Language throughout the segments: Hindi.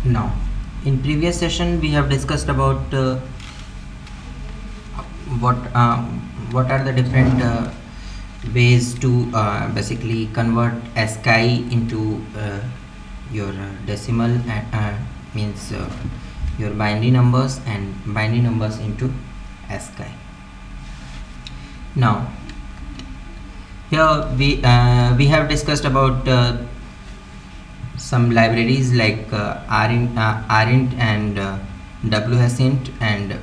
Now, in previous session we have discussed about what are the different ways to basically convert ASCII into your decimal means your binary numbers and binary numbers into ASCII. Now, here we have discussed about some libraries like RINT and WSINT and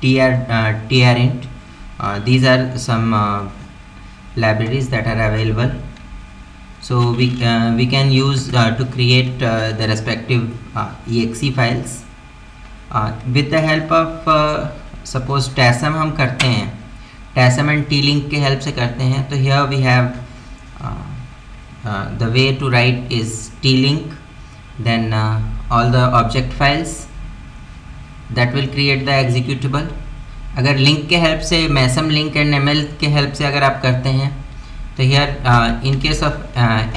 TRINT. These are some libraries that are available, so we can use to create the respective exe files with the help of suppose TASM हम करते हैं, TASM and T-Link के help से करते हैं. तो here we have the way to write is T-Link, then all the object files that will create the executable. अगर लिंक के हेल्प से मैसम लिंक एंड ML के हेल्प से अगर आप करते हैं तो here in case of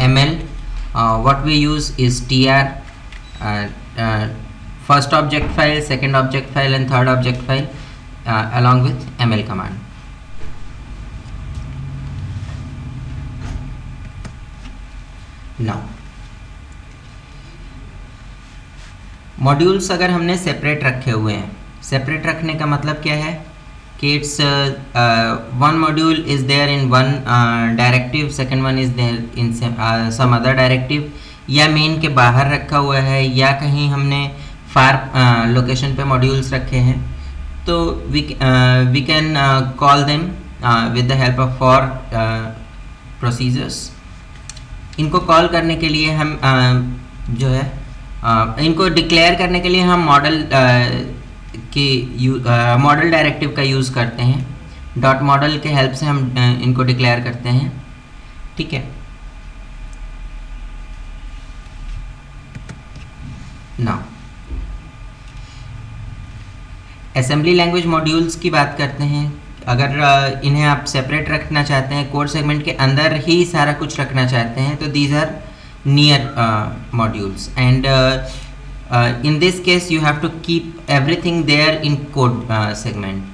ML what we use is TR, first object file, second object file and third object file along with ML command. Now modules अगर हमने सेपरेट रखे हुए हैं, सेपरेट रखने का मतलब क्या है कि it's one module is there in one directive, second one is there in some other directive, या मेन के बाहर रखा हुआ है या कहीं हमने फार लोकेशन पे मॉड्यूल्स रखे हैं, तो we can call them with the help of for procedures. इनको कॉल करने के लिए हम जो है इनको डिक्लेयर करने के लिए हम मॉडल मॉडल डायरेक्टिव का यूज़ करते हैं. डॉट मॉडल के हेल्प से हम इनको डिक्लेयर करते हैं. ठीक है. नाउ असेंबली लैंग्वेज मॉड्यूल्स की बात करते हैं. अगर इन्हें आप सेपरेट रखना चाहते हैं, कोड सेगमेंट के अंदर ही सारा कुछ रखना चाहते हैं, तो these are near modules, and in this case you have to keep everything there in code segment.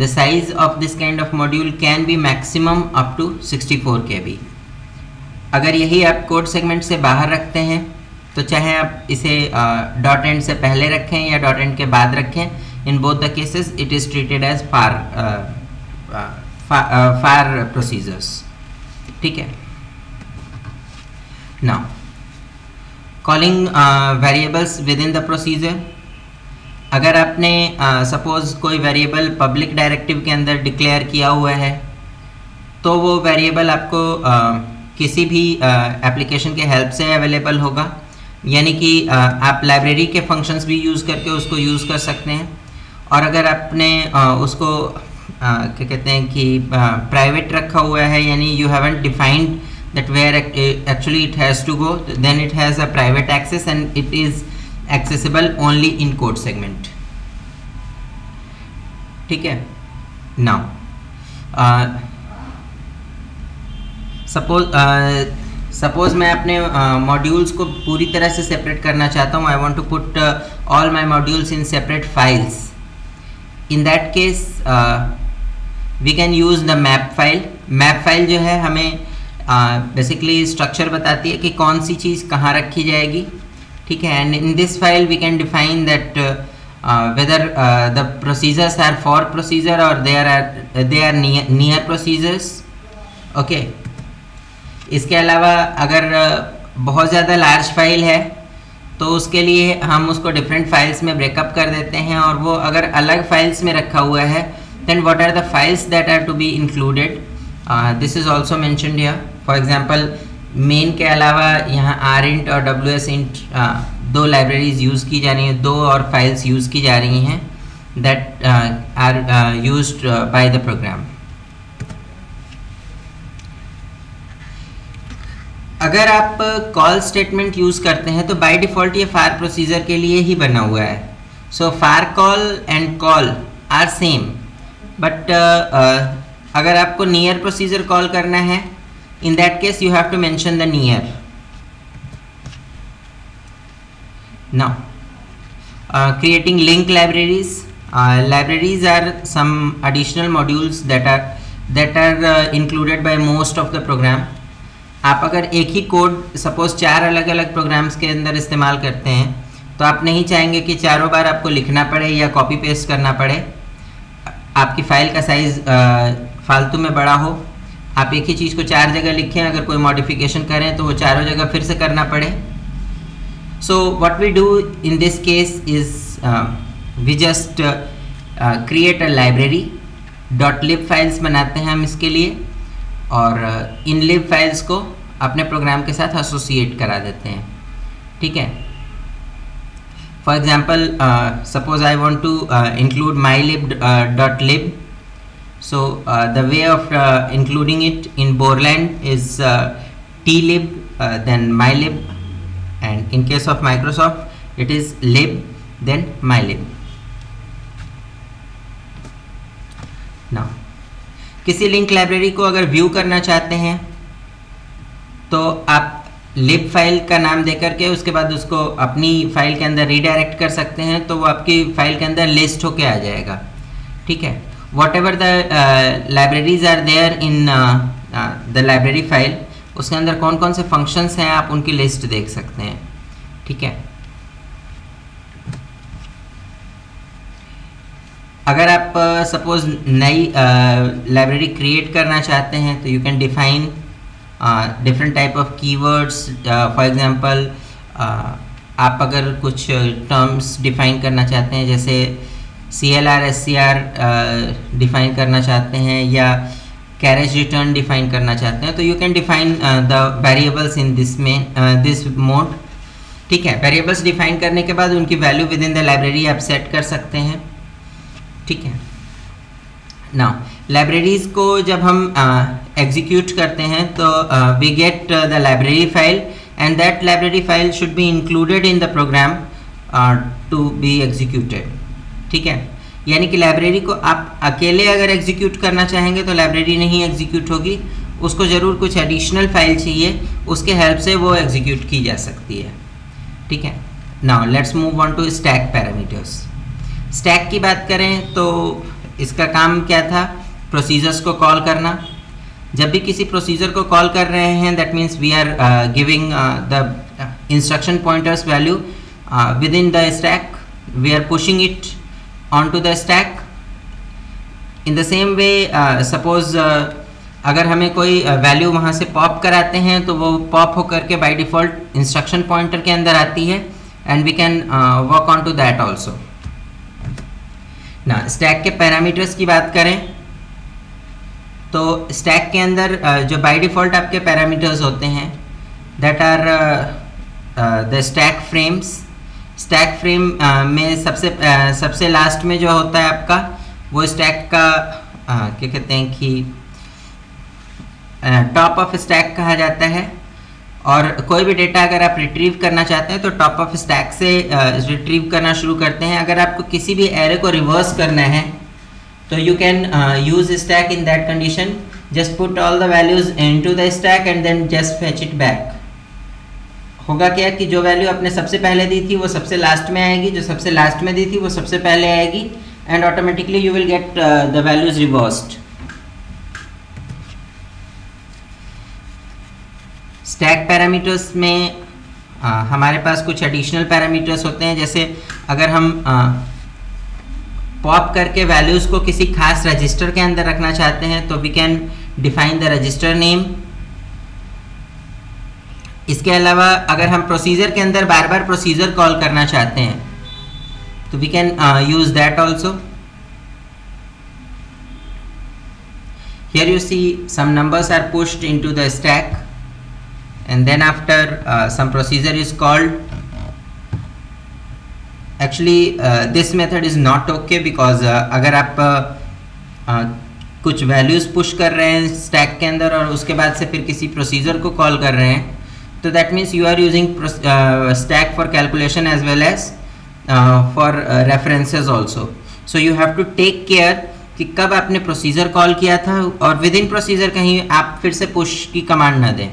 The size of this kind of module can be maximum up to 64 KB. अगर यही आप कोड सेगमेंट से बाहर रखते हैं तो चाहे आप इसे डॉट एंड से पहले रखें या डॉट एंड के बाद रखें, in both the cases it is treated as far procedures. ठीक है. Now calling variables within the procedure. अगर आपने सपोज कोई वेरिएबल पब्लिक डायरेक्टिव के अंदर डिक्लेयर किया हुआ है तो वो वेरिएबल आपको किसी भी एप्लीकेशन के हेल्प से अवेलेबल होगा, यानी कि आप लाइब्रेरी के फंक्शंस भी यूज़ करके उसको यूज़ कर सकते हैं. और अगर आपने उसको क्या कहते हैं कि प्राइवेट रखा हुआ है, यानी you haven't defined that where actually it has to go, then it has a private access and it is accessible only in code segment. ठीक है. Now suppose मैं अपने modules को पूरी तरह से separate करना चाहता हूँ. I want to put all my modules in separate files. In that case we can use the map file. Map file जो है हमें बेसिकली स्ट्रक्चर बताती है कि कौन सी चीज़ कहाँ रखी जाएगी. ठीक है. And in this file we can define that whether the procedures are far procedure और they are near procedures. Okay. इसके अलावा अगर बहुत ज़्यादा लार्ज फाइल है तो उसके लिए हम उसको डिफरेंट फाइल्स में ब्रेकअप कर देते हैं, और वो अगर अलग फाइल्स में रखा हुआ है then what are the files that are to be included. This is also mentioned here. For example main के अलावा यहाँ RINT और WSINT दो लाइब्रेरीज यूज़ की जा रही हैं, दो और फाइल्स यूज़ की जा रही हैं that are used by the program. अगर आप कॉल स्टेटमेंट यूज़ करते हैं तो बाय डिफ़ॉल्ट ये फार प्रोसीजर के लिए ही बना हुआ है. So far call and call are same, but अगर आपको नियर प्रोसीजर कॉल करना है, in that case you have to mention the near. Now creating link libraries. Libraries are some additional modules that are included by most of the program. आप अगर एक ही कोड सपोज 4 अलग अलग प्रोग्राम्स के अंदर इस्तेमाल करते हैं तो आप नहीं चाहेंगे कि चारों बार आपको लिखना पड़े या कॉपी पेस्ट करना पड़े, आपकी फ़ाइल का साइज़ फालतू में बड़ा हो, आप एक ही चीज़ को 4 जगह लिखें, अगर कोई मॉडिफिकेशन करें तो वो चारों जगह फिर से करना पड़े. So what we do in this case is we just create a library. .lib files बनाते हैं हम इसके लिए और इन lib फाइल्स को अपने प्रोग्राम के साथ एसोसिएट करा देते हैं. ठीक है. For example, suppose I want to include mylib.lib. So the way of including it in Borland is tlib, then mylib, and in case of Microsoft it is lib then mylib. Now किसी लिंक लाइब्रेरी को अगर व्यू करना चाहते हैं तो आप लिब फाइल का नाम देकर के उसके बाद उसको अपनी फाइल के अंदर रीडायरेक्ट कर सकते हैं, तो वो आपकी फाइल के अंदर लिस्ट होके आ जाएगा. ठीक है. Whatever the libraries are there in the library file, उसके अंदर कौन कौन से फंक्शंस हैं आप उनकी लिस्ट देख सकते हैं. ठीक है. अगर आप सपोज नई लाइब्रेरी क्रिएट करना चाहते हैं तो you can define different type of keywords. For example आप अगर कुछ टर्म्स डिफाइन करना चाहते हैं जैसे CLR SCR डिफाइन करना चाहते हैं या कैरेज रिटर्न डिफाइन करना चाहते हैं, तो you can define the variables in this mode. ठीक है. वेरिएबल्स डिफाइन करने के बाद उनकी value within the library आप सेट कर सकते हैं. ठीक है. नाउ लाइब्रेरीज को जब हम एग्जीक्यूट करते हैं तो we get the library file and that library file should be included in the program to be executed. ठीक है. यानी कि लाइब्रेरी को आप अकेले अगर एग्जीक्यूट करना चाहेंगे तो लाइब्रेरी नहीं एग्जीक्यूट होगी, उसको ज़रूर कुछ एडिशनल फाइल चाहिए, उसके हेल्प से वो एग्जीक्यूट की जा सकती है. ठीक है. Now let's move on to stack parameters. Stack की बात करें तो इसका काम क्या था? प्रोसीजर्स को कॉल करना. जब भी किसी प्रोसीजर को कॉल कर रहे हैं that means we are giving the instruction pointers value within the stack, we are pushing it on to the stack. In the same way suppose अगर हमें कोई वैल्यू वहाँ से पॉप कराते हैं तो वो पॉप होकर के बाय डिफ़ॉल्ट इंस्ट्रक्शन पॉइंटर के अंदर आती है and we can work on to that also. ना स्टैक के पैरामीटर्स की बात करें तो स्टैक के अंदर जो बाय डिफ़ॉल्ट आपके पैरामीटर्स होते हैं that are the stack frames. Stack frame में सबसे लास्ट में जो होता है आपका वो स्टैक का क्या कहते हैं कि टॉप ऑफ स्टैक कहा जाता है. और कोई भी डेटा अगर आप रिट्रीव करना चाहते हैं तो टॉप ऑफ स्टैक से रिट्रीव करना शुरू करते हैं. अगर आपको किसी भी एरे को रिवर्स करना है तो you can use stack in that condition. Just put all the values into the stack and then just fetch it back. होगा क्या कि जो वैल्यू आपने सबसे पहले दी थी वो सबसे लास्ट में आएगी, जो सबसे लास्ट में दी थी वो सबसे पहले आएगी and automatically you will get the values reversed. Stack parameters में हमारे पास कुछ एडिशनल पैरामीटर्स होते हैं. जैसे अगर हम पॉप करके वैल्यूज़ को किसी खास रजिस्टर के अंदर रखना चाहते हैं तो we can define the register name. इसके अलावा अगर हम प्रोसीजर के अंदर बार बार प्रोसीजर कॉल करना चाहते हैं तो we can use that also. Here you see some numbers are pushed into the stack and then after some procedure is called. Actually this method is not okay because अगर आप कुछ values push कर रहे हैं stack के अंदर और उसके बाद से फिर किसी procedure को call कर रहे हैं तो that means you are using stack for calculation as well as for references also. So you have to take care कि कब आपने procedure call किया था और within procedure कहीं आप फिर से push की command ना दें.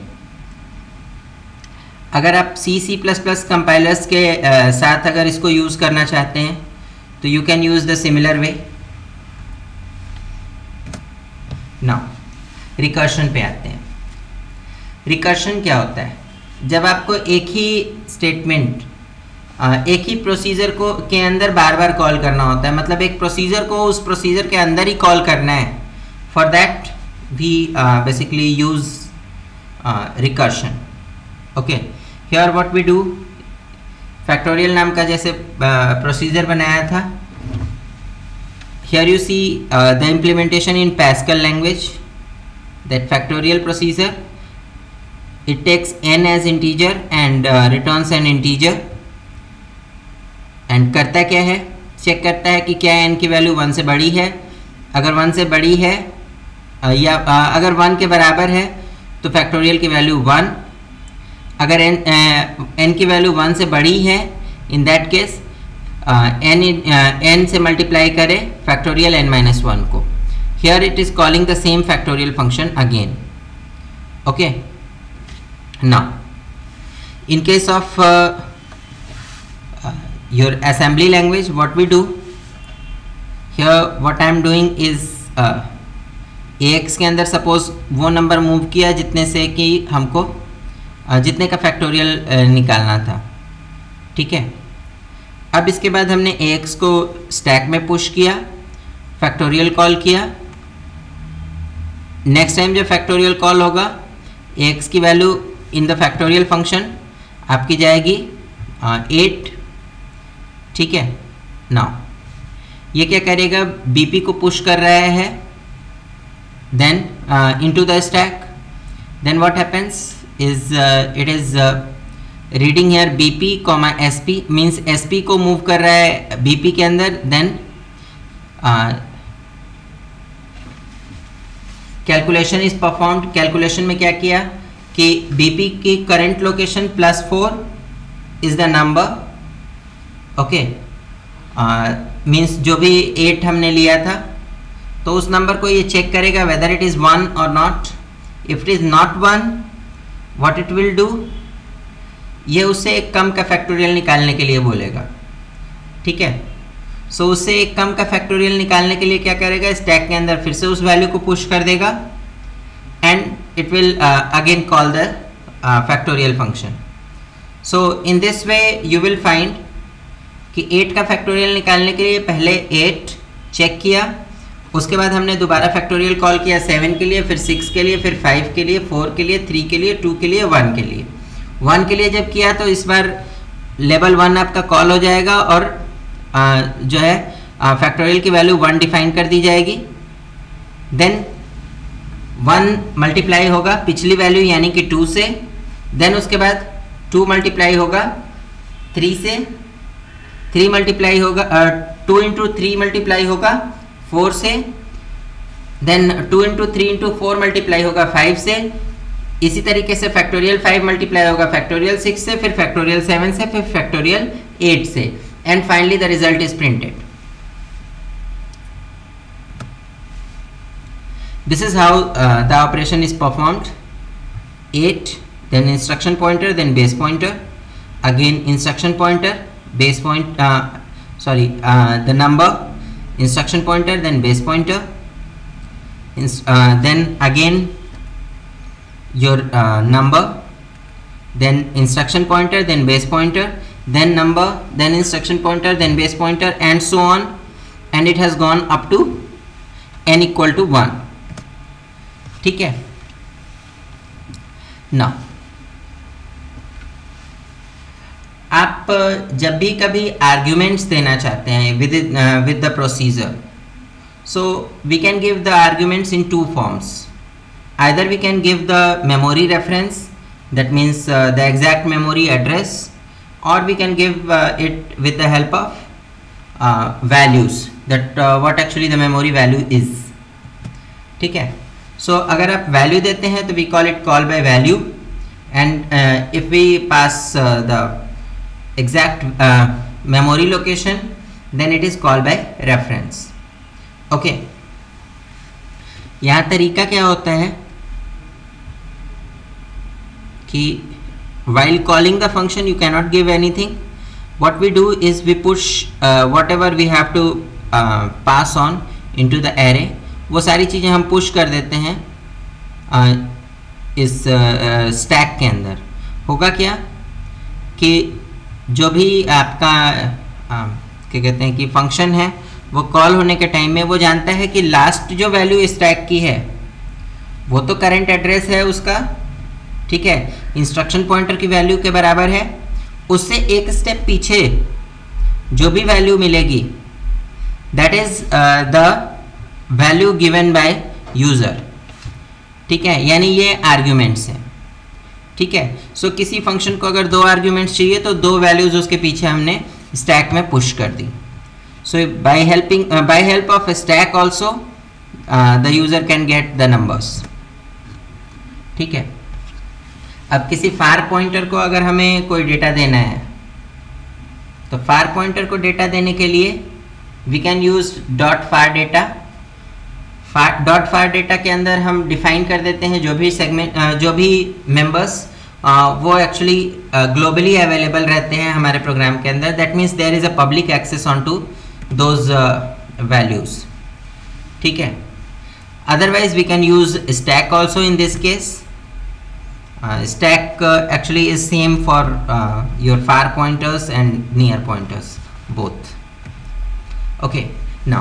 अगर आप C++ कंपाइलर्स के साथ अगर इसको यूज़ करना चाहते हैं तो you can use the similar way. Now recursion पे आते हैं। रिकर्शन क्या होता है? जब आपको एक ही स्टेटमेंट एक ही प्रोसीजर को के अंदर बार बार कॉल करना होता है, मतलब एक प्रोसीजर को उस प्रोसीजर के अंदर ही कॉल करना है, for that we basically use recursion. Okay, here what we do, factorial नाम का जैसे प्रोसीजर बनाया था, here you see the implementation in Pascal language, that factorial procedure, it takes n as integer and returns an integer, and करता क्या है, चेक करता है कि क्या n की वैल्यू 1 से बड़ी है। अगर 1 से बड़ी है या अगर 1 के बराबर है तो फैक्टोरियल की वैल्यू 1, अगर n की वैल्यू 1 से बड़ी है इन दैट केस n से मल्टीप्लाई करे फैक्टोरियल n-1 को। Here it is calling the same factorial function again. Okay, now in case of your assembly language, what we do here, what I am doing is ax के अंदर सपोज वो नंबर मूव किया जितने से कि हमको जितने का फैक्टोरियल निकालना था, ठीक है। अब इसके बाद हमने ax को स्टैक में पुश किया, फैक्टोरियल कॉल किया। नेक्स्ट टाइम जब फैक्टोरियल कॉल होगा ax की value in the factorial function आपकी जाएगी 8, ठीक है। नाउ ये क्या करेगा, बीपी को पुश कर रहा है then into the stack, then what happens is it is reading here BP comma SP, means SP को मूव कर रहा है बीपी के अंदर। Then calculation is performed. Calculation में क्या किया कि बीपी की current location +4 is the number, okay, means जो भी 8 हमने लिया था तो उस नंबर को ये चेक करेगा वेदर इट इज 1 और not. If it is not 1, what it will do, ये उससे एक कम का फैक्टोरियल निकालने के लिए बोलेगा, ठीक है। सो उससे एक कम का फैक्टोरियल निकालने के लिए क्या करेगा, स्टैक के अंदर फिर से उस वैल्यू को पुश कर देगा and it will again call the factorial function. So in this way you will find कि 8 का फैक्टोरियल निकालने के लिए पहले 8 चेक किया, उसके बाद हमने दोबारा फैक्टोरियल कॉल किया 7 के लिए, फिर 6 के लिए, फिर 5 के लिए, 4 के लिए, 3 के लिए, 2 के लिए, 1 के लिए। 1 के लिए जब किया तो इस बार लेवल 1 आपका कॉल हो जाएगा और जो है फैक्टोरियल की वैल्यू 1 डिफाइन कर दी जाएगी। देन 1 मल्टीप्लाई होगा पिछली वैल्यू यानी कि 2 से, देन उसके बाद 2 मल्टीप्लाई होगा 3 से, 3 मल्टीप्लाई होगा 2 इंटू 3 मल्टीप्लाई होगा 4 से, देन 2 इंटू 3 इंटू 4 मल्टीप्लाई होगा 5 से। इसी तरीके से फैक्टोरियल 5 मल्टीप्लाई होगा फैक्टोरियल 6 से, फिर फैक्टोरियल 7 से, फिर फैक्टोरियल 8 से, and finally the result is printed. This is how the operation is performed. 8, then instruction pointer, then base pointer, again instruction pointer, base point, the number, instruction pointer, then base pointer, then again your number, then instruction pointer, then base pointer, then number, then instruction pointer, then base pointer, and so on, and it has gone up to n equal to 1, ठीक है। ना आप जब भी कभी आर्ग्यूमेंट्स देना चाहते हैं with the procedure, so we can give the arguments in 2 forms. Either we can give the memory reference, that means the exact memory address, और we can give it with the help of values, that what actually the memory value is, ठीक है। सो अगर आप वैल्यू देते हैं तो we call it call by value, and if we pass the exact memory location then it is call by reference, okay. यहाँ तरीका क्या होता है कि while calling the function you cannot give anything. What we do is we push whatever we have to pass on into the array, वो सारी चीज़ें हम पुश कर देते हैं इस स्टैक के अंदर। होगा क्या कि जो भी आपका क्या कहते हैं कि फंक्शन है वो कॉल होने के टाइम में वो जानता है कि लास्ट जो वैल्यू स्टैक की है वो तो करंट एड्रेस है उसका, ठीक है, इंस्ट्रक्शन पॉइंटर की वैल्यू के बराबर है। उससे एक स्टेप पीछे जो भी वैल्यू मिलेगी that is the value given by user, ठीक है, यानी ये आर्ग्यूमेंट्स हैं, ठीक है। सो किसी फंक्शन को अगर 2 आर्ग्यूमेंट्स चाहिए तो 2 वैल्यूज उसके पीछे हमने स्टैक में पुश कर दी। So by help of stack also the user can get the numbers, ठीक है। अब किसी फार पॉइंटर को अगर हमें कोई डेटा देना है तो फार पॉइंटर को डेटा देने के लिए we can use dot far data. Dot far data के अंदर हम डिफाइन कर देते हैं जो भी सेगमेंट जो भी मेंबर्स वो एक्चुअली ग्लोबली अवेलेबल रहते हैं हमारे प्रोग्राम के अंदर। That means there is a public access on to those values, ठीक है। Otherwise we can use stack also in this case. Stack actually is same for your far pointers and near pointers both. Okay, now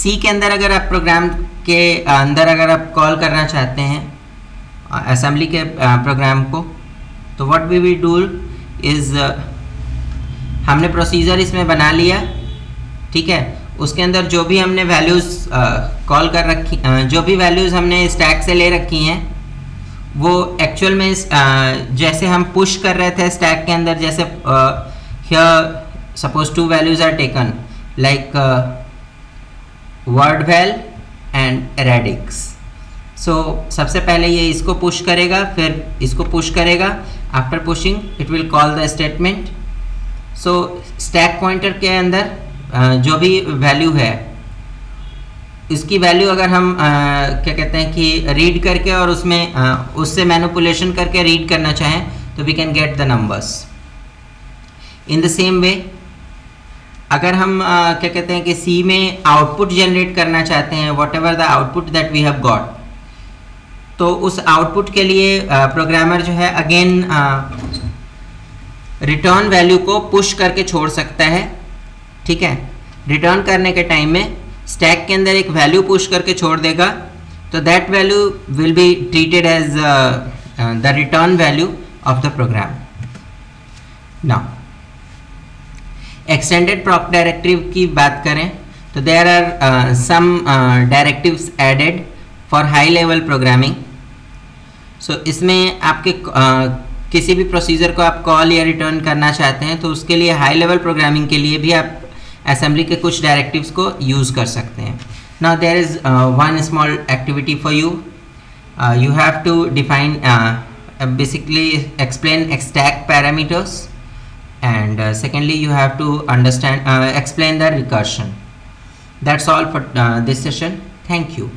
C के अंदर अगर आप प्रोग्राम के अंदर अगर आप कॉल करना चाहते हैं असेंबली के प्रोग्राम को तो what we will do is हमने प्रोसीजर इसमें बना लिया, ठीक है। उसके अंदर जो भी हमने वैल्यूज़ कॉल कर रखी जो भी वैल्यूज़ हमने स्टैक से ले रखी हैं वो एक्चुअल में जैसे हम पुश कर रहे थे स्टैक के अंदर, जैसे here suppose 2 values are taken like word val and radix. So सबसे पहले ये इसको पुश करेगा, फिर इसको पुश करेगा। After pushing it will call the statement. So stack pointer के अंदर जो भी वैल्यू है इसकी वैल्यू अगर हम क्या कहते हैं कि रीड करके और उसमें उससे मैनिपुलेशन करके रीड करना चाहें तो we can get the numbers. In the same way अगर हम क्या कहते हैं कि सी में आउटपुट जनरेट करना चाहते हैं whatever the output that we have got, तो उस आउटपुट के लिए प्रोग्रामर जो है अगेन रिटर्न वैल्यू को पुश करके छोड़ सकता है, ठीक है। रिटर्न करने के टाइम में स्टैक के अंदर एक वैल्यू पुश करके छोड़ देगा तो that value will be treated as the return value of the program. Now extended prop directive की बात करें तो there are some directives added for high level programming. So इसमें आपके किसी भी प्रोसीजर को आप कॉल या रिटर्न करना चाहते हैं तो उसके लिए हाई लेवल प्रोग्रामिंग के लिए भी आप असेंबली के कुछ डायरेक्टिव्स को यूज़ कर सकते हैं। Now there is one small activity for you. You have to define basically explain stack parameters, and secondly you have to understand explain the recursion. That's all for this session. Thank you.